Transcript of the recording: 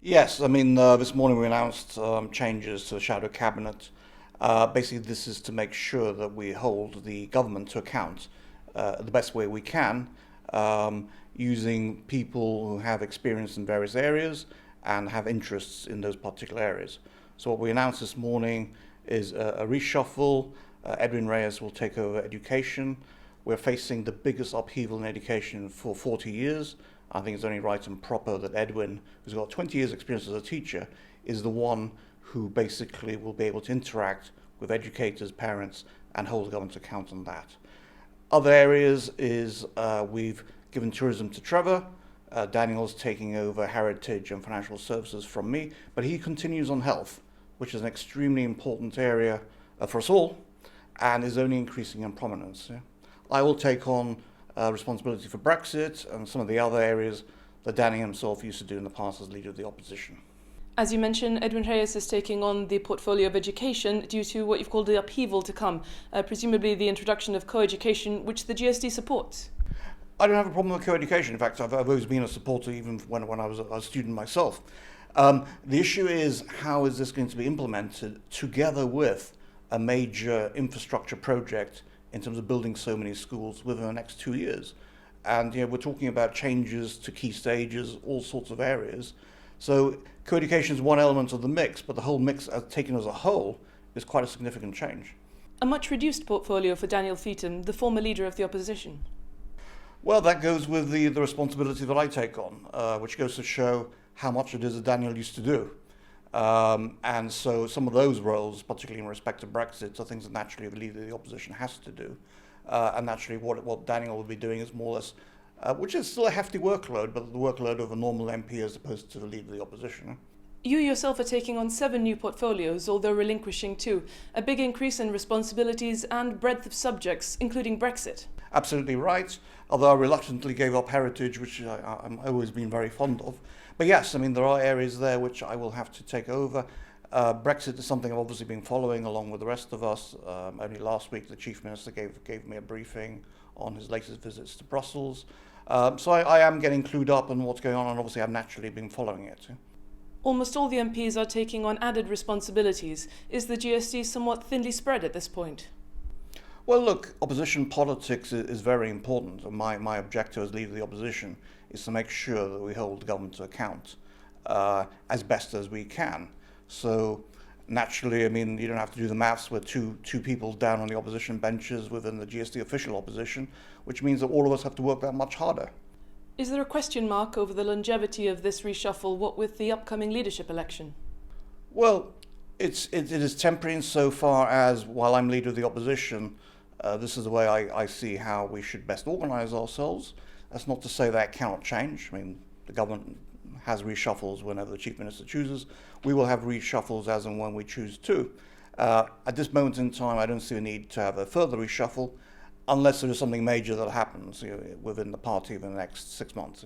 Yes, this morning we announced changes to the shadow cabinet. Basically, this is to make sure that we hold the government to account the best way we can, using people who have experience in various areas and have interests in those particular areas. So what we announced this morning is a reshuffle. Edwin Reyes will take over education. We're facing the biggest upheaval in education for 40 years. I think it's only right and proper that Edwin, who's got 20 years experience as a teacher, is the one who basically will be able to interact with educators, parents, and hold the government to account on that. Other areas is we've given tourism to Trevor. Daniel's taking over heritage and financial services from me, but he continues on health, which is an extremely important area for us all and is only increasing in prominence. Yeah? I will take on responsibility for Brexit and some of the other areas that Danny himself used to do in the past as leader of the opposition. As you mentioned, Edwin Reyes is taking on the portfolio of education due to what you've called the upheaval to come, presumably the introduction of co-education, which the GSD supports. I don't have a problem with co-education. In fact, I've always been a supporter even when I was a student myself. The issue is, how is this going to be implemented together with a major infrastructure project in terms of building so many schools within the next 2 years? And we're talking about changes to key stages, all sorts of areas. So co-education is one element of the mix, but the whole mix taken as a whole is quite a significant change. A much reduced portfolio for Daniel Feetham, the former leader of the opposition. Well, that goes with the responsibility that I take on, which goes to show how much it is that Daniel used to do. And so some of those roles, particularly in respect to Brexit, are things that naturally the leader of the opposition has to do. And naturally what Daniel will be doing is more or less, which is still a hefty workload, but the workload of a normal MP as opposed to the leader of the opposition. You yourself are taking on 7 new portfolios, although relinquishing 2. A big increase in responsibilities and breadth of subjects, including Brexit. Absolutely right, although I reluctantly gave up heritage, which I've always been very fond of. But yes, there are areas there which I will have to take over. Brexit is something I've obviously been following along with the rest of us. Only last week the Chief Minister gave me a briefing on his latest visits to Brussels. So I am getting clued up on what's going on, and obviously I've naturally been following it. Almost all the MPs are taking on added responsibilities. Is the GSD somewhat thinly spread at this point? Well, look, opposition politics is very important. And my objective as leader of the opposition is to make sure that we hold the government to account as best as we can. So naturally, you don't have to do the maths with two people down on the opposition benches within the GSD official opposition, which means that all of us have to work that much harder. Is there a question mark over the longevity of this reshuffle, what with the upcoming leadership election? Well, it is temporary insofar as, while I'm leader of the opposition, this is the way I see how we should best organise ourselves. That's not to say that cannot change. The government has reshuffles whenever the Chief Minister chooses. We will have reshuffles as and when we choose to. At this moment in time, I don't see a need to have a further reshuffle unless there is something major that happens within the party in the next 6 months.